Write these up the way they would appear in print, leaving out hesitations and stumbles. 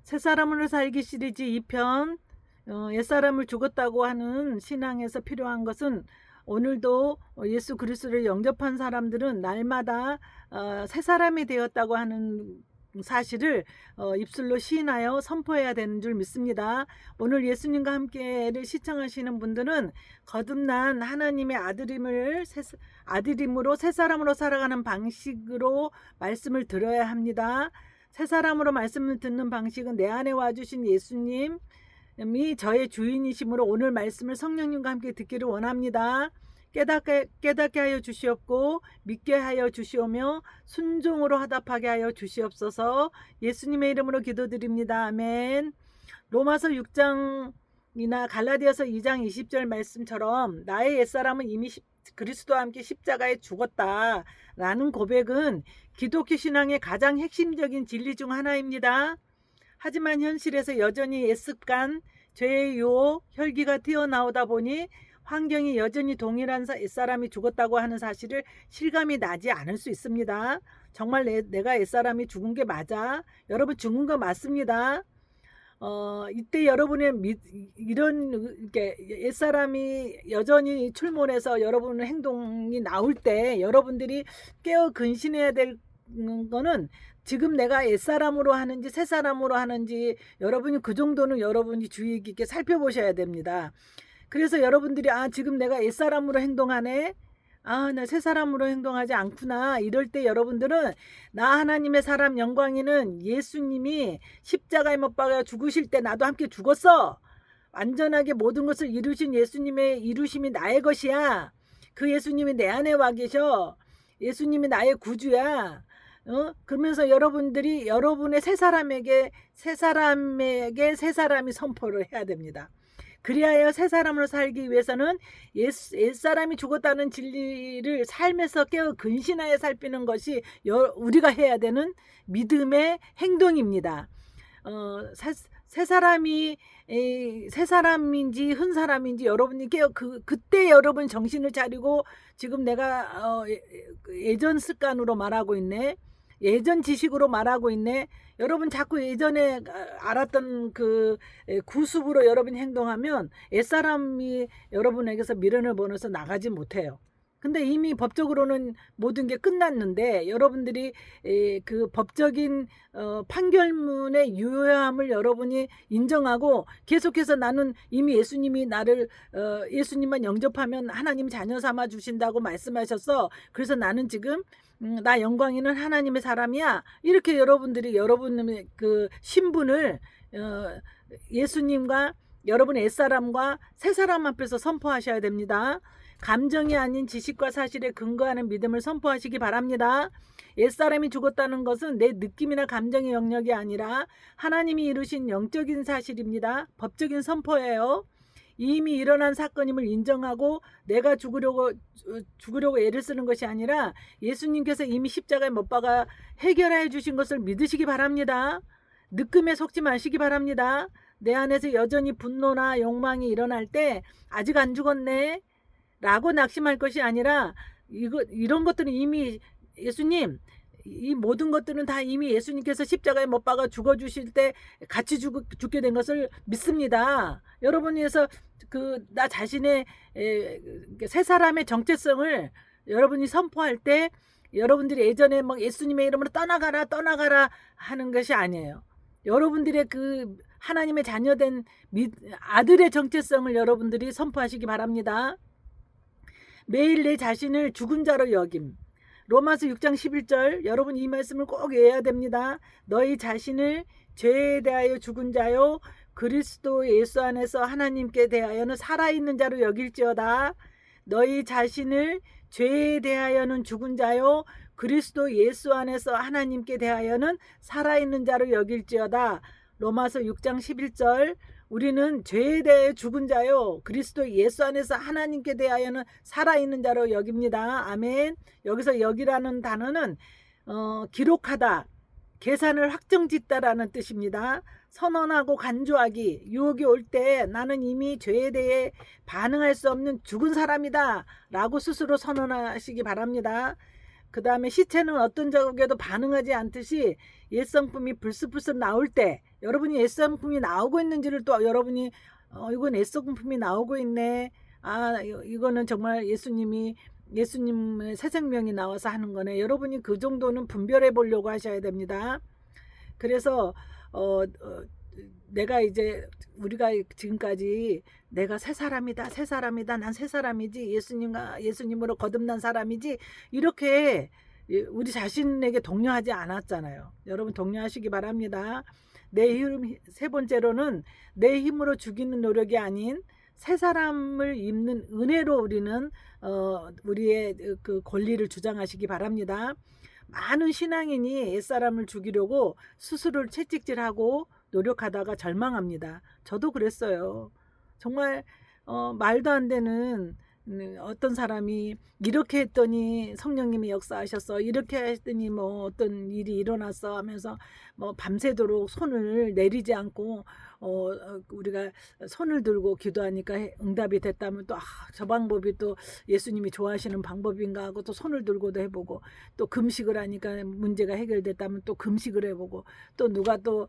새사람으로 살기 시리즈 2편 옛사람을 죽었다고 하는 신앙에서 필요한 것은 오늘도 예수 그리스도를 영접한 사람들은 날마다 새 사람이 되었다고 하는 사실을 입술로 시인하여 선포해야 되는 줄 믿습니다. 오늘 예수님과 함께를 시청하시는 분들은 거듭난 하나님의 아들임으로 새 사람으로 살아가는 방식으로 말씀을 들어야 합니다. 새 사람으로 말씀을 듣는 방식은 내 안에 와주신 예수님이 저의 주인이심으로 오늘 말씀을 성령님과 함께 듣기를 원합니다. 깨닫게 하여 주시옵고 믿게 하여 주시오며 순종으로 화답하게 하여 주시옵소서. 예수님의 이름으로 기도드립니다. 아멘. 로마서 6장이나 갈라디아서 2장 20절 말씀처럼 나의 옛사람은 이미 그리스도와 함께 십자가에 죽었다라는 고백은 기독교 신앙의 가장 핵심적인 진리 중 하나입니다. 하지만 현실에서 여전히 옛습관, 죄의 유혹, 혈기가 튀어나오다 보니 환경이 여전히 동일한 옛사람이 죽었다고 하는 사실을 실감이 나지 않을 수 있습니다. 정말 내가 옛사람이 죽은 게 맞아? 여러분 죽은 거 맞습니다. 이때 여러분의 이런 옛사람이 여전히 출몰해서 여러분의 행동이 나올 때 여러분들이 깨어 근신해야 될 거는 지금 내가 옛사람으로 하는지 새사람으로 하는지 여러분이 그 정도는 여러분이 주의 깊게 살펴보셔야 됩니다. 그래서 여러분들이 지금 내가 옛사람으로 행동하네, 나 새사람으로 행동하지 않구나 이럴 때 여러분들은 나 하나님의 사람 영광이는 예수님이 십자가에 못 박아 죽으실 때 나도 함께 죽었어. 완전하게 모든 것을 이루신 예수님의 이루심이 나의 것이야. 그 예수님이 내 안에 와 계셔. 예수님이 나의 구주야. 그러면서 여러분들이 여러분의 새 사람이 선포를 해야 됩니다. 그리하여 새 사람으로 살기 위해서는 옛사람이 죽었다는 진리를 삶에서 깨어 근신하여 살피는 것이 우리가 해야 되는 믿음의 행동입니다. 새 사람인지 큰 사람인지 여러분이 깨어 그때 여러분 정신을 차리고 지금 내가 예전 습관으로 말하고 있네. 예전 지식으로 말하고 있네. 여러분 자꾸 예전에 알았던 그 구습으로 여러분이 행동하면 옛사람이 여러분에게서 미련을 보내서 나가지 못해요. 근데 이미 법적으로는 모든 게 끝났는데 여러분들이 그 법적인 판결문의 유효함을 여러분이 인정하고 계속해서 나는 이미 예수님이 나를 예수님만 영접하면 하나님 자녀 삼아 주신다고 말씀하셔서 그래서 나는 지금 나 영광이는 하나님의 사람이야. 이렇게 여러분들이 여러분의 그 신분을 예수님과 여러분의 옛사람과 새사람 앞에서 선포하셔야 됩니다. 감정이 아닌 지식과 사실에 근거하는 믿음을 선포하시기 바랍니다. 옛사람이 죽었다는 것은 내 느낌이나 감정의 영역이 아니라 하나님이 이루신 영적인 사실입니다. 법적인 선포예요. 이미 일어난 사건임을 인정하고 내가 죽으려고 애를 쓰는 것이 아니라 예수님께서 이미 십자가에 못 박아 해결해 주신 것을 믿으시기 바랍니다. 느낌에 속지 마시기 바랍니다. 내 안에서 여전히 분노나 욕망이 일어날 때 아직 안 죽었네 라고 낙심할 것이 아니라 이런 것들은 이미 예수님, 이 모든 것들은 다 이미 예수님께서 십자가에 못 박아 죽어주실 때 같이 죽게 된 것을 믿습니다. 여러분에서 나 자신의 새 사람의 정체성을 여러분이 선포할 때 여러분들이 예전에 막 예수님의 이름으로 떠나가라 하는 것이 아니에요. 여러분들의 그 하나님의 자녀된 아들의 정체성을 여러분들이 선포하시기 바랍니다. 매일 내 자신을 죽은 자로 여김. 로마서 6장 11절 여러분 이 말씀을 꼭 외워야 됩니다. 너희 자신을 죄에 대하여 죽은 자요 그리스도 예수 안에서 하나님께 대하여는 살아있는 자로 여길지어다. 너희 자신을 죄에 대하여는 죽은 자요 그리스도 예수 안에서 하나님께 대하여는 살아있는 자로 여길지어다. 로마서 6장 11절 우리는 죄에 대해 죽은 자요 그리스도 예수 안에서 하나님께 대하여는 살아있는 자로 여깁니다. 아멘. 여기서 여기라는 단어는 기록하다, 계산을 확정짓다라는 뜻입니다. 선언하고 간주하기, 유혹이 올 때 나는 이미 죄에 대해 반응할 수 없는 죽은 사람이다 라고 스스로 선언하시기 바랍니다. 그 다음에 시체는 어떤 적에도 반응하지 않듯이 옛 성품이 불쑥불쑥 나올 때 여러분이 옛 성품이 나오고 있는지를 또 여러분이 이건 옛 성품이 나오고 있네. 이거는 정말 예수님의 새 생명이 나와서 하는 거네. 여러분이 그 정도는 분별해 보려고 하셔야 됩니다. 그래서 내가 이제 우리가 지금까지 내가 새 사람이다, 난 새 사람이지, 예수님으로 거듭난 사람이지, 이렇게 우리 자신에게 독려하지 않았잖아요. 여러분 독려하시기 바랍니다. 세 번째로는 내 힘으로 죽이는 노력이 아닌 새 사람을 입는 은혜로 우리는 우리의 그 권리를 주장하시기 바랍니다. 많은 신앙인이 옛사람을 죽이려고 스스로를 채찍질하고 노력하다가 절망합니다. 저도 그랬어요. 정말 말도 안 되는 어떤 사람이 이렇게 했더니 성령님이 역사하셨어, 이렇게 했더니 뭐 어떤 일이 일어났어 하면서 뭐 밤새도록 손을 내리지 않고 우리가 손을 들고 기도하니까 응답이 됐다면 또 저 방법이 또 예수님이 좋아하시는 방법인가 하고 또 손을 들고도 해보고, 또 금식을 하니까 문제가 해결됐다면 또 금식을 해보고, 또 누가 또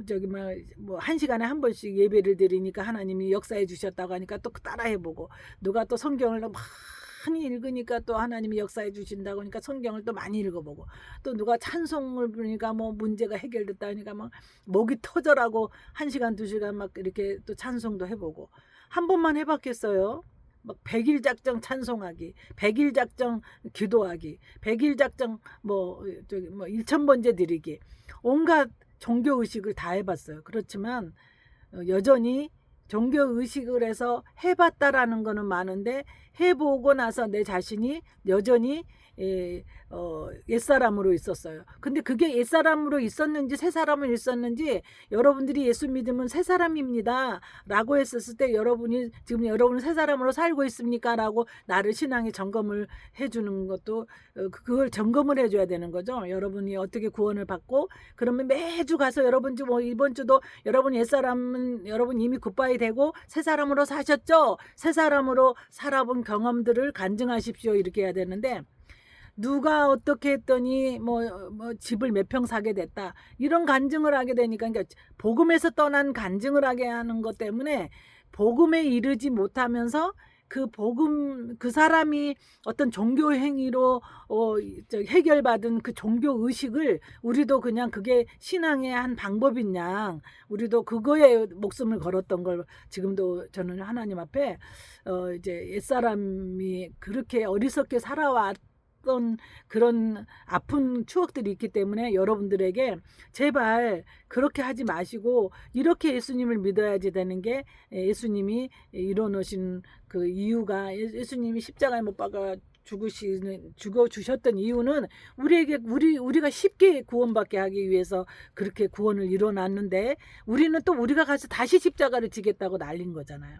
저기 뭐 1시간에 한 번씩 예배를 드리니까 하나님이 역사해 주셨다고 하니까 또 따라 해보고, 누가 또 성경을 많이 읽으니까 또 하나님이 역사해 주신다고 하니까 성경을 또 많이 읽어보고, 또 누가 찬송을 부르니까 뭐 문제가 해결됐다 하니까 막 목이 터져라고 1시간 2시간 막 이렇게 또 찬송도 해보고. 한 번만 해봤겠어요? 막 100일 작정 찬송하기, 100일 작정 기도하기, 100일 작정 뭐 1000번째 드리기, 온갖 종교 의식을 다 해봤어요. 그렇지만 여전히 종교 의식을 해서 해봤다라는 거는 많은데, 해보고 나서 내 자신이 여전히 옛사람으로 있었어요. 근데 그게 옛사람으로 있었는지 새 사람으로 있었는지, 여러분들이 예수 믿으면 새 사람입니다 라고 했었을 때 여러분이 지금 여러분은 새 사람으로 살고 있습니까 라고 나를 신앙에 점검을 해주는 것도, 그걸 점검을 해줘야 되는 거죠. 여러분이 어떻게 구원을 받고, 그러면 매주 가서 여러분 뭐 이번 주도 여러분 옛사람은 여러분 이미 굿바이 되고 새 사람으로 사셨죠, 새 사람으로 살아본 경험들을 간증하십시오, 이렇게 해야 되는데, 누가 어떻게 했더니 뭐 집을 몇 평 사게 됐다, 이런 간증을 하게 되니까, 그러니까 복음에서 떠난 간증을 하게 하는 것 때문에 복음에 이르지 못하면서 그 사람이 어떤 종교 행위로 해결받은 그 종교 의식을 우리도 그냥 그게 신앙의 한 방법인 양 우리도 그거에 목숨을 걸었던 걸 지금도 저는 하나님 앞에 이제 옛사람이 그렇게 어리석게 살아왔던 그런 아픈 추억들이 있기 때문에 여러분들에게 제발 그렇게 하지 마시고, 이렇게 예수님을 믿어야지 되는 게, 예수님이 이뤄놓으신 그 이유가, 예수님이 십자가에 못 박아 죽어 주셨던 이유는 우리가 쉽게 구원받게 하기 위해서 그렇게 구원을 이뤄놨는데, 우리는 또 우리가 가서 다시 십자가를 지겠다고 날린 거잖아요.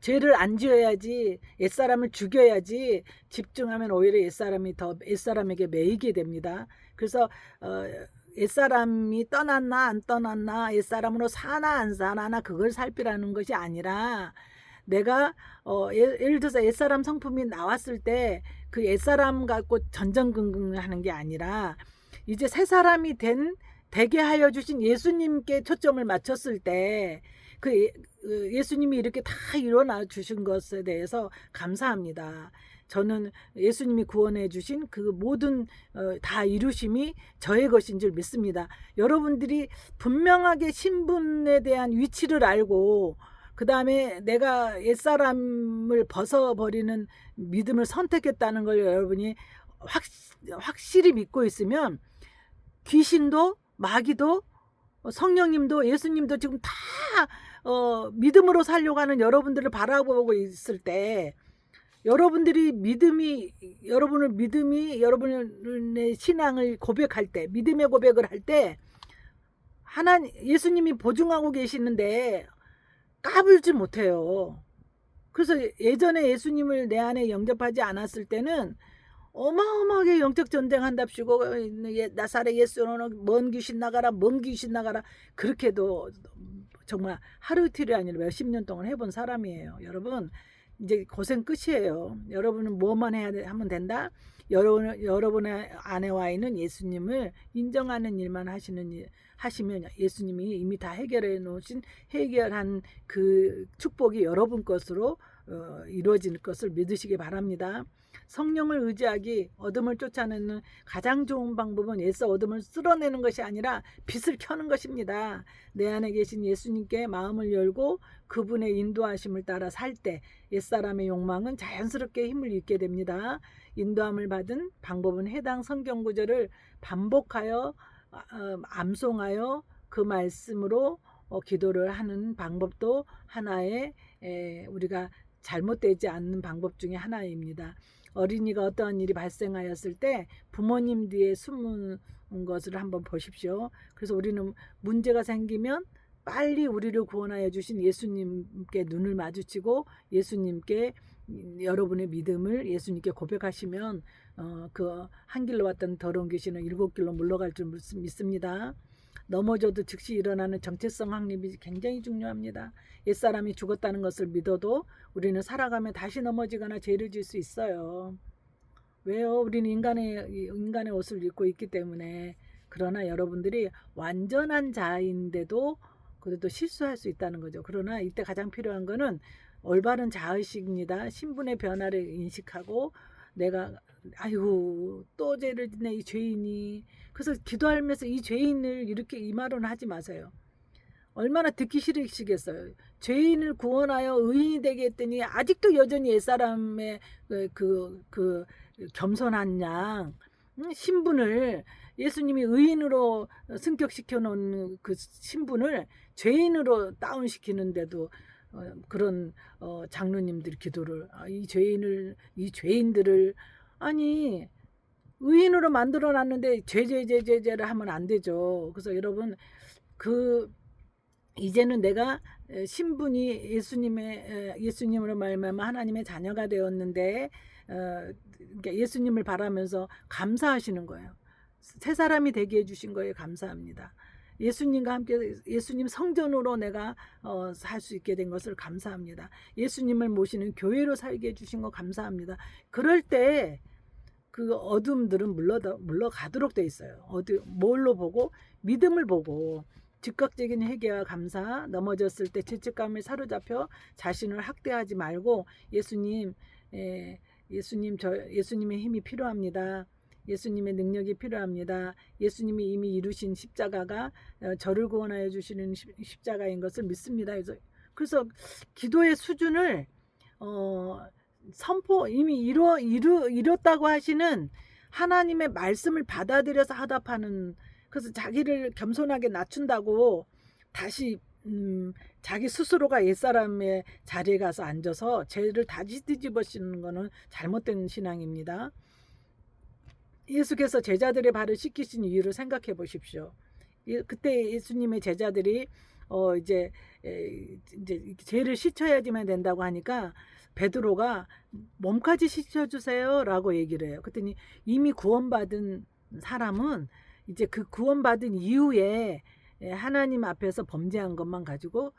죄를 안 지어야지, 옛사람을 죽여야지 집중하면 오히려 옛사람에게 매이게 됩니다. 그래서 옛사람이 떠났나 안 떠났나, 옛사람으로 사나 안 사나 그걸 살피라는 것이 아니라, 내가 예를 들어서 옛사람 성품이 나왔을 때 그 옛사람 갖고 전전긍긍하는 게 아니라, 이제 새 사람이 되게 하여 주신 예수님께 초점을 맞췄을 때 예수님이 이렇게 다 일어나 주신 것에 대해서 감사합니다. 저는 예수님이 구원해 주신 그 모든 다 이루심이 저의 것인 줄 믿습니다. 여러분들이 분명하게 신분에 대한 위치를 알고, 그 다음에 내가 옛사람을 벗어버리는 믿음을 선택했다는 걸 여러분이 확실히 믿고 있으면, 귀신도 마귀도 성령님도 예수님도 지금 다 믿음으로 살려고 하는 여러분들을 바라보고 있을 때, 여러분의 신앙을 고백할 때, 믿음의 고백을 할 때, 예수님이 보증하고 계시는데 까불지 못해요. 그래서 예전에 예수님을 내 안에 영접하지 않았을 때는 어마어마하게 영적 전쟁 한답시고, 나사렛 예수는 먼 귀신 나가라, 먼 귀신 나가라, 그렇게도 정말 하루 이틀이 아니라 몇십 년 동안 해본 사람이에요. 여러분 이제 고생 끝이에요. 여러분은 뭐만 하면 된다? 여러분의 안에 와 있는 예수님을 인정하는 일만 하시면 예수님이 이미 다 해결한 그 축복이 여러분 것으로 이루어질 것을 믿으시기 바랍니다. 성령을 의지하기, 어둠을 쫓아내는 가장 좋은 방법은 예수 어둠을 쓸어내는 것이 아니라 빛을 켜는 것입니다. 내 안에 계신 예수님께 마음을 열고 그분의 인도하심을 따라 살 때 옛사람의 욕망은 자연스럽게 힘을 잃게 됩니다. 인도함을 받은 방법은 해당 성경 구절을 반복하여 암송하여 그 말씀으로 기도를 하는 방법도 하나의 우리가 잘못되지 않는 방법 중에 하나입니다. 어린이가 어떠한 일이 발생하였을 때 부모님 뒤에 숨은 것을 한번 보십시오. 그래서 우리는 문제가 생기면 빨리 우리를 구원하여 주신 예수님께 눈을 마주치고 예수님께 여러분의 믿음을 예수님께 고백하시면 그 한 길로 왔던 더러운 귀신은 7길로 물러갈 줄 믿습니다. 넘어져도 즉시 일어나는 정체성 확립이 굉장히 중요합니다. 옛사람이 죽었다는 것을 믿어도 우리는 살아가며 다시 넘어지거나 죄를 지을 수 있어요. 왜요? 우리는 인간의 옷을 입고 있기 때문에. 그러나 여러분들이 완전한 자인데도 그래도 실수할 수 있다는 거죠. 그러나 이때 가장 필요한 거는 올바른 자의식입니다. 신분의 변화를 인식하고 내가 아이고 또 죄를 짓네 이 죄인이. 그래서 기도하면서 이 죄인을 이렇게 이 말은 하지 마세요. 얼마나 듣기 싫으시겠어요. 죄인을 구원하여 의인이 되게 했더니 아직도 여전히 옛사람의 그 겸손한 양 신분을 예수님이 의인으로 승격시켜 놓은 그 신분을 죄인으로 다운시키는데도 그런 장로님들 기도를 이 죄인들을 아니 의인으로 만들어 놨는데 죄를 하면 안 되죠. 그래서 여러분 이제는 내가 신분이 예수님으로 말미암아 하나님의 자녀가 되었는데 그러니까 예수님을 바라면서 감사하시는 거예요. 새 사람이 되게 해주신 거에 감사합니다. 예수님과 함께 예수님 성전으로 내가 살 수 있게 된 것을 감사합니다. 예수님을 모시는 교회로 살게 해주신 거 감사합니다. 그럴 때 그 어둠들은 물러가도록 돼 있어요. 뭘로 보고? 믿음을 보고 즉각적인 회개와 감사, 넘어졌을 때 죄책감에 사로잡혀 자신을 학대하지 말고 예수님의 힘이 필요합니다. 예수님의 능력이 필요합니다. 예수님이 이미 이루신 십자가가 저를 구원하여 주시는 십자가인 것을 믿습니다. 그래서 기도의 수준을 이미 이뤘다고 하시는 하나님의 말씀을 받아들여서 하답하는, 그래서 자기를 겸손하게 낮춘다고 다시 자기 스스로가 옛사람의 자리에 가서 앉아서 죄를 다시 뒤집어쓰는 것은 잘못된 신앙입니다. 예수께서 제자들의 발을 씻기신 이유를 생각해 보십시오. 그때 예수님의 제자들이 이제 죄를 씻어야지만 된다고 하니까 베드로가 몸까지 씻어주세요 라고 얘기를 해요. 그랬더니 이미 구원받은 사람은 이제 그 구원받은 이후에 하나님 앞에서 범죄한 것만 가지고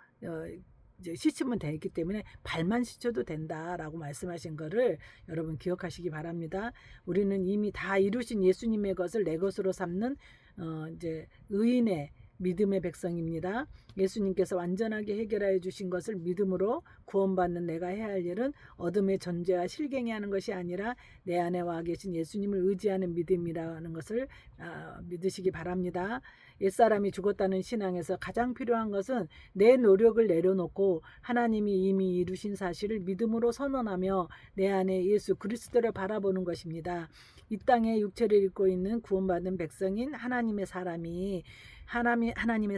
이제 씻으면 되기 때문에 발만 씻어도 된다라고 말씀하신 거를 여러분 기억하시기 바랍니다. 우리는 이미 다 이루신 예수님의 것을 내 것으로 삼는 이제 의인의 믿음의 백성입니다. 예수님께서 완전하게 해결하여 주신 것을 믿음으로 구원받는 내가 해야 할 일은 어둠의 존재와 실갱이 하는 것이 아니라 내 안에 와 계신 예수님을 의지하는 믿음이라는 것을 믿으시기 바랍니다. 옛사람이 죽었다는 신앙에서 가장 필요한 것은 내 노력을 내려놓고 하나님이 이미 이루신 사실을 믿음으로 선언하며 내 안에 예수 그리스도를 바라보는 것입니다. 이 땅에 육체를 입고 있는 구원받은 백성인 하나님의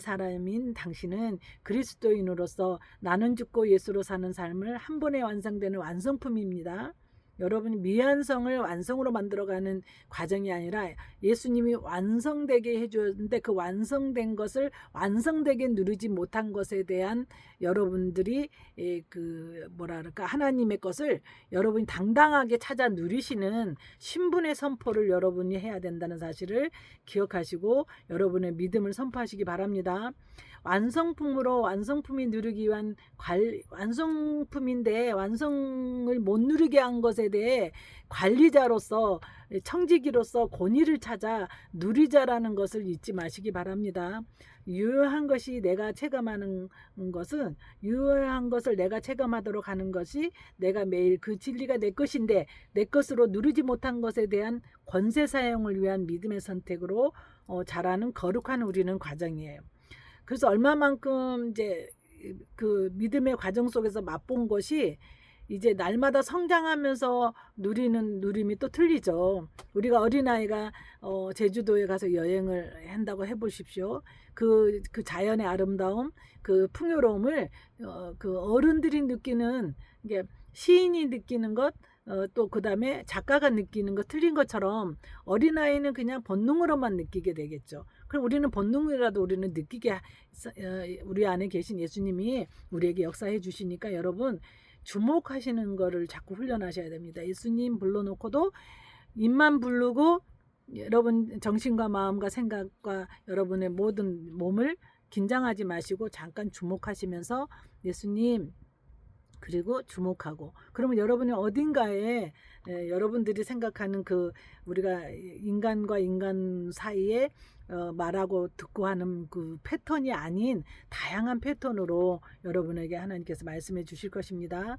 사람인 당신은 그리스도인으로서 나는 죽고 예수로 사는 삶을 한 번에 완성되는 완성품입니다. 여러분이 미완성을 완성으로 만들어가는 과정이 아니라 예수님이 완성되게 해주었는데 그 완성된 것을 완성되게 누리지 못한 것에 대한 여러분들이 하나님의 것을 여러분이 당당하게 찾아 누리시는 신분의 선포를 여러분이 해야 된다는 사실을 기억하시고 여러분의 믿음을 선포하시기 바랍니다. 완성품이 누리기 위한 완성품인데 완성을 못 누리게 한 것에 것에 대해 관리자로서 청지기로서 권위를 찾아 누리자라는 것을 잊지 마시기 바랍니다. 유효한 것이 내가 체감하는 것은 유효한 것을 내가 체감하도록 하는 것이 내가 매일 그 진리가 내 것인데 내 것으로 누리지 못한 것에 대한 권세 사용을 위한 믿음의 선택으로 자라는 거룩한 우리는 과정이에요. 그래서 얼마만큼 이제 그 믿음의 과정 속에서 맛본 것이 이제 날마다 성장하면서 누리는 누림이 또 틀리죠. 우리가 어린아이가 제주도에 가서 여행을 한다고 해보십시오. 그 자연의 아름다움, 그 풍요로움을 그 어른들이 느끼는 게 시인이 느끼는 것, 또 그다음에 작가가 느끼는 것 틀린 것처럼 어린아이는 그냥 본능으로만 느끼게 되겠죠. 그럼 우리는 본능이라도 우리는 느끼게 우리 안에 계신 예수님이 우리에게 역사해 주시니까 여러분 주목하시는 거를 자꾸 훈련하셔야 됩니다. 예수님 불러놓고도 입만 부르고 여러분 정신과 마음과 생각과 여러분의 모든 몸을 긴장하지 마시고 잠깐 주목하시면서 예수님 그리고 주목하고 그러면 여러분이 어딘가에 여러분들이 생각하는 그 우리가 인간과 인간 사이에 말하고 듣고 하는 그 패턴이 아닌 다양한 패턴으로 여러분에게 하나님께서 말씀해 주실 것입니다.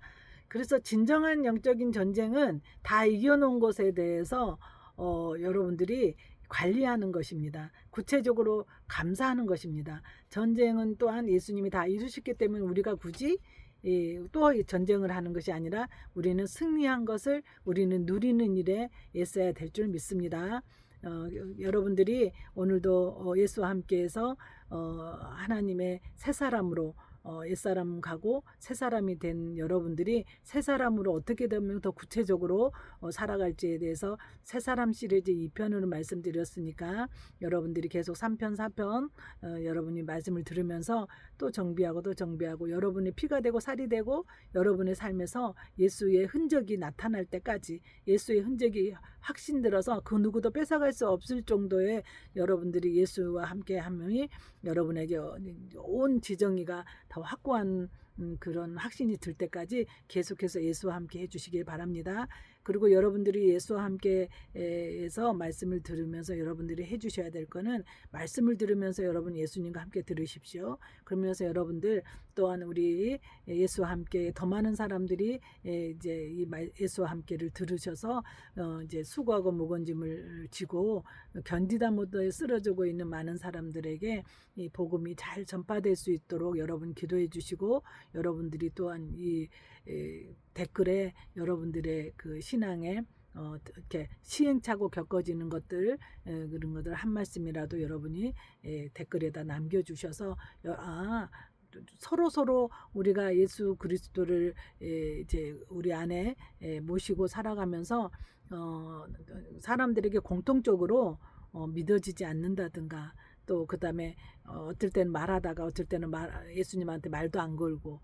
그래서 진정한 영적인 전쟁은 다 이겨놓은 것에 대해서 여러분들이 관리하는 것입니다. 구체적으로 감사하는 것입니다. 전쟁은 또한 예수님이 다 이루셨기 때문에 우리가 굳이 또 전쟁을 하는 것이 아니라 우리는 승리한 것을 우리는 누리는 일에 애써야 될 줄 믿습니다. 여러분들이 오늘도 예수와 함께해서 하나님의 새 사람으로 옛사람 가고 새 사람이 된 여러분들이 새 사람으로 어떻게 되면 더 구체적으로 살아갈지에 대해서 새 사람 시리즈 2편으로 말씀드렸으니까 여러분들이 계속 3편 4편 여러분이 말씀을 들으면서 또 정비하고 또 정비하고 여러분의 피가 되고 살이 되고 여러분의 삶에서 예수의 흔적이 나타날 때까지 예수의 흔적이 확신들어서 그 누구도 뺏어갈 수 없을 정도의 여러분들이 예수와 함께 함이 여러분에게 온 지정이가 더 확고한 그런 확신이 들 때까지 계속해서 예수와 함께 해주시길 바랍니다. 그리고 여러분들이 예수와 함께 해서 말씀을 들으면서 여러분들이 해주셔야 될 거는 말씀을 들으면서 여러분 예수님과 함께 들으십시오. 그러면서 여러분들 또한 우리 예수와 함께 더 많은 사람들이 이제 이 예수와 함께를 들으셔서 이제 수고하고 무거운 짐을 지고 견디다 못해 쓰러지고 있는 많은 사람들에게 이 복음이 잘 전파될 수 있도록 여러분 기도해 주시고 여러분들이 또한 이 댓글에 여러분들의 그 신앙에 이렇게 시행착오 겪어지는 것들 그런 것들 한 말씀이라도 여러분이 댓글에다 남겨주셔서 서로 우리가 예수 그리스도를 이제 우리 안에 모시고 살아가면서 사람들에게 공통적으로 믿어지지 않는다든가 또 그 다음에 어떨 때는 말하다가 어떨 때는 예수님한테 말도 안 걸고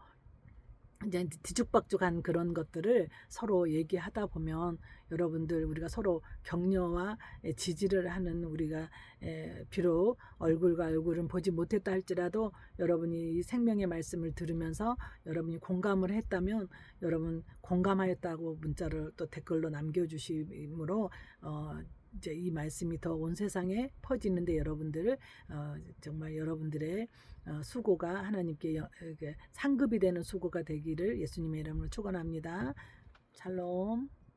이제 뒤죽박죽한 그런 것들을 서로 얘기하다 보면 여러분들 우리가 서로 격려와 지지를 하는 우리가 비록 얼굴과 얼굴은 보지 못했다 할지라도 여러분이 이 생명의 말씀을 들으면서 여러분이 공감을 했다면 여러분 공감하였다고 문자를 또 댓글로 남겨주심으로 이제 이 말씀이 더 온 세상에 퍼지는데 여러분들 정말 여러분들의 수고가 하나님께 상급이 되는 수고가 되기를 예수님의 이름으로 축원합니다. 샬롬.